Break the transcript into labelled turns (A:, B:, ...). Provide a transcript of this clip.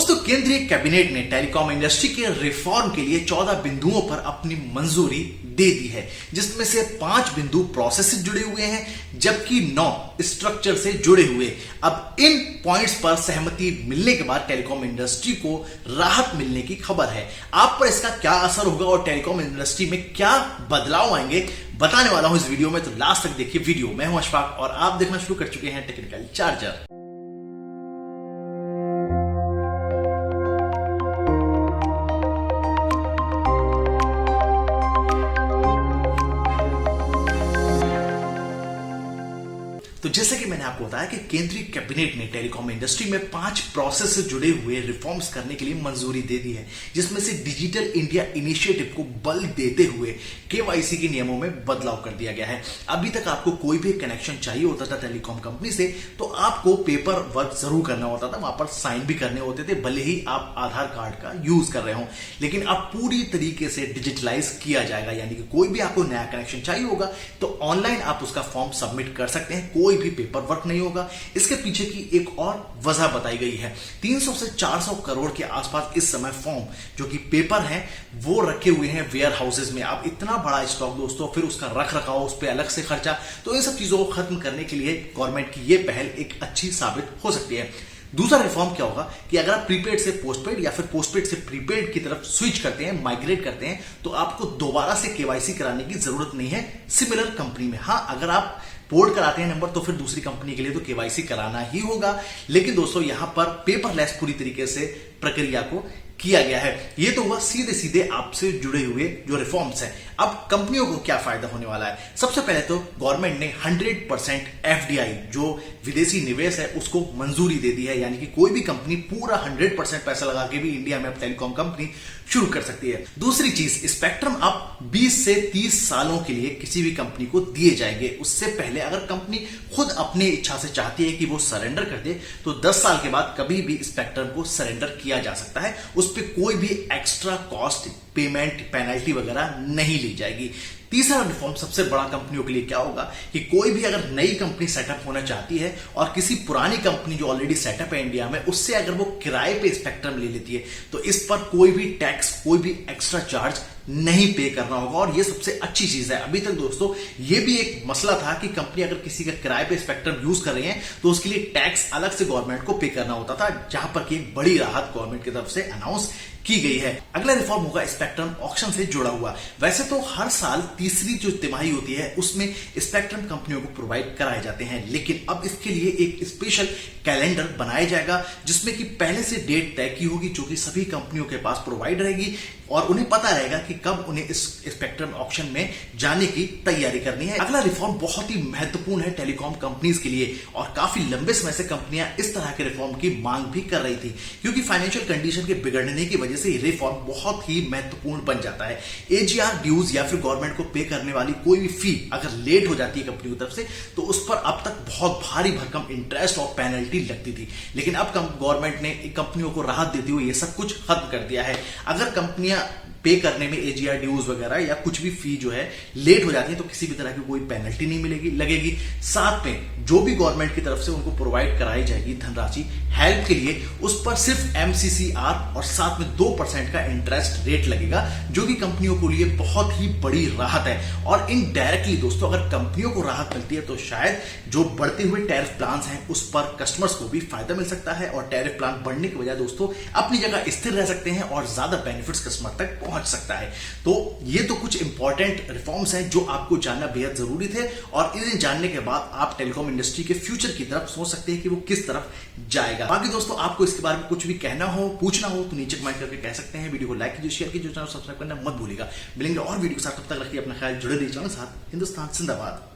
A: दोस्तों, केंद्रीय कैबिनेट ने टेलीकॉम इंडस्ट्री के रिफॉर्म के लिए 14 बिंदुओं पर अपनी मंजूरी दे दी है, जिसमें से 5 बिंदु प्रोसेस से जुड़े हुए हैं जबकि 9 स्ट्रक्चर से जुड़े हुए। अब इन पॉइंट्स पर सहमति मिलने के बाद टेलीकॉम इंडस्ट्री को राहत मिलने की खबर है। आप पर इसका क्या असर होगा और टेलीकॉम इंडस्ट्री में क्या बदलाव आएंगे, बताने वाला हूं इस वीडियो में, तो लास्ट तक देखिए वीडियो। मैं हूं अशफाक और आप देखना शुरू कर चुके हैं टेक्निकल चार्जर। तो जैसे कि मैंने आपको बताया कि केंद्रीय कैबिनेट ने टेलीकॉम इंडस्ट्री में 5 प्रोसेस से जुड़े हुए रिफॉर्म्स करने के लिए मंजूरी दे दी है, जिसमें से डिजिटल इंडिया इनिशिएटिव को बल देते हुए केवाईसी के नियमों में बदलाव कर दिया गया है। अभी तक आपको कोई भी कनेक्शन चाहिए होता था टेलीकॉम कंपनी से तो आपको पेपर वर्क जरूर करना होता था, वहां पर साइन भी करने होते थे, भले ही आप आधार कार्ड का यूज कर रहे हो। लेकिन अब पूरी तरीके से डिजिटलाइज किया जाएगा, यानी कि कोई भी आपको नया कनेक्शन चाहिए होगा तो ऑनलाइन आप उसका फॉर्म सबमिट कर सकते हैं, कोई भी पेपर वर्क नहीं होगा। इसके पीछे की एक और वजह बताई गई है। 300 से 400 करोड़ के आसपास इस समय फॉर्म जो कि पेपर हैं वो रखे हुए हैं वेयर हाउसेज में। अब इतना बड़ा स्टॉक दोस्तों, फिर उसका रख रखाव, उस पर अलग से खर्चा, तो इन सब चीजों को खत्म करने के लिए गवर्नमेंट की यह पहल एक अच्छी साबित हो सकती है। दूसरा रिफॉर्म क्या होगा कि अगर आप प्रीपेड से पोस्टपेड या फिर पोस्टपेड से प्रीपेड की तरफ स्विच करते हैं, माइग्रेट करते हैं, तो आपको दोबारा से केवाईसी कराने की जरूरत नहीं है सिमिलर कंपनी में। हाँ, अगर आप पोर्ट कराते हैं नंबर तो फिर दूसरी कंपनी के लिए तो केवाईसी कराना ही होगा। लेकिन दोस्तों, यहां पर पेपरलेस पूरी तरीके से प्रक्रिया को किया गया है। ये तो हुआ सीधे सीधे आपसे जुड़े हुए जो रिफॉर्म्स हैं। अब कंपनियों को क्या फायदा होने वाला है? सबसे पहले तो गवर्नमेंट ने 100% एफडीआई जो विदेशी निवेश है उसको मंजूरी दे दी है, यानी कि कोई भी कंपनी पूरा 100% पैसा लगा के भी इंडिया में अब टेलीकॉम कंपनी शुरू कर सकती है। दूसरी चीज, स्पेक्ट्रम अब 20 से 30 सालों के लिए किसी भी कंपनी को दिए जाएंगे। उससे पहले अगर कंपनी खुद अपनी इच्छा से चाहती है कि वो सरेंडर कर दे तो 10 साल के बाद कभी भी स्पेक्ट्रम को सरेंडर किया जा सकता है। उस पे कोई भी एक्स्ट्रा कॉस्ट, पेमेंट, पेनल्टी वगैरह नहीं ली जाएगी। तीसरा रिफॉर्म सबसे बड़ा कंपनियों के लिए क्या होगा कि कोई भी अगर नई कंपनी सेटअप होना चाहती है और किसी पुरानी कंपनी जो ऑलरेडी सेटअप है इंडिया में उससे अगर वो किराए पे स्पेक्ट्रम ले लेती है तो इस पर कोई भी टैक्स, कोई भी एक्स्ट्रा चार्ज नहीं पे करना होगा। और ये सबसे अच्छी चीज है। अभी तक दोस्तों ये भी एक मसला था कि कंपनी अगर किसी का किराए पे स्पेक्ट्रम यूज कर रही है तो उसके लिए टैक्स अलग से गवर्नमेंट को पे करना होता था, जहां पर की एक बड़ी राहत गवर्नमेंट की तरफ से अनाउंस की गई है। अगला रिफॉर्म होगा स्पेक्ट्रम ऑक्शन से जुड़ा हुआ। वैसे तो हर साल तीसरी जो तिमाही होती है उसमें स्पेक्ट्रम कंपनियों को प्रोवाइड कराए जाते हैं, लेकिन अब इसके लिए एक स्पेशल कैलेंडर बनाया जाएगा जिसमें कि पहले से डेट तय की होगी जो कि सभी कंपनियों के पास प्रोवाइड रहेगी और उन्हें पता रहेगा कि कब उन्हें इस स्पेक्ट्रम ऑक्शन में जाने की तैयारी करनी है। अगला रिफॉर्म बहुत ही महत्वपूर्ण है टेलीकॉम कंपनीज के लिए और काफी लंबे समय से कंपनियां इस तरह के रिफॉर्म की मांग भी कर रही थी, क्योंकि फाइनेंशियल कंडीशन के बिगड़ने की वजह से रिफॉर्म बहुत ही महत्वपूर्ण बन जाता है। एजीआर ड्यूज या फिर गवर्नमेंट को पे करने वाली कोई भी फी अगर लेट हो जाती है कंपनी की तरफ से तो उस पर अब तक बहुत भारी भरकम इंटरेस्ट और पेनल्टी लगती थी, लेकिन अब गवर्नमेंट ने कंपनियों को राहत देते हुए ये सब कुछ खत्म कर दिया है। अगर कंपनियां पे करने में एजीआर ड्यूज वगैरह या कुछ भी फी जो है लेट हो जाती है तो किसी भी तरह की कोई पेनल्टी नहीं लगेगी। साथ में जो भी गवर्नमेंट की तरफ से उनको प्रोवाइड कराई जाएगी धनराशि हेल्प के लिए, उस पर सिर्फ एमसीसीआर और साथ में 2% का इंटरेस्ट रेट लगेगा, जो कि कंपनियों के लिए बहुत ही बड़ी राहत है। और इनडायरेक्टली दोस्तों, अगर कंपनियों को राहत मिलती है तो शायद जो बढ़ते हुए टैरिफ प्लान हैं उस पर कस्टमर्स को भी फायदा मिल सकता है और टैरिफ प्लान बढ़ने की वजह दोस्तों अपनी जगह स्थिर रह सकते हैं और ज्यादा बेनिफिट्स कस्टमर तक पहुंच सकता है। तो ये तो कुछ इंपॉर्टेंट रिफॉर्म्स हैं जो आपको जानना बेहद जरूरी थे और इन्हें जानने के बाद आप टेलीकॉम इंडस्ट्री के फ्यूचर की तरफ सोच सकते हैं कि वो किस तरफ जाएगा। बाकी दोस्तों, आपको इसके बारे में कुछ भी कहना हो, पूछना हो तो नीचे कमेंट करके कह सकते हैं। वीडियो को लाइक कीजिए, शेयर कीजिए, चैनल सब्सक्राइब करना मत भूलिएगा। मिलेंगे और वीडियो के साथ, तब तक रखिए अपना ख्याल, जुड़े रहिए चैनल के साथ। हिंदुस्तान जिंदाबाद।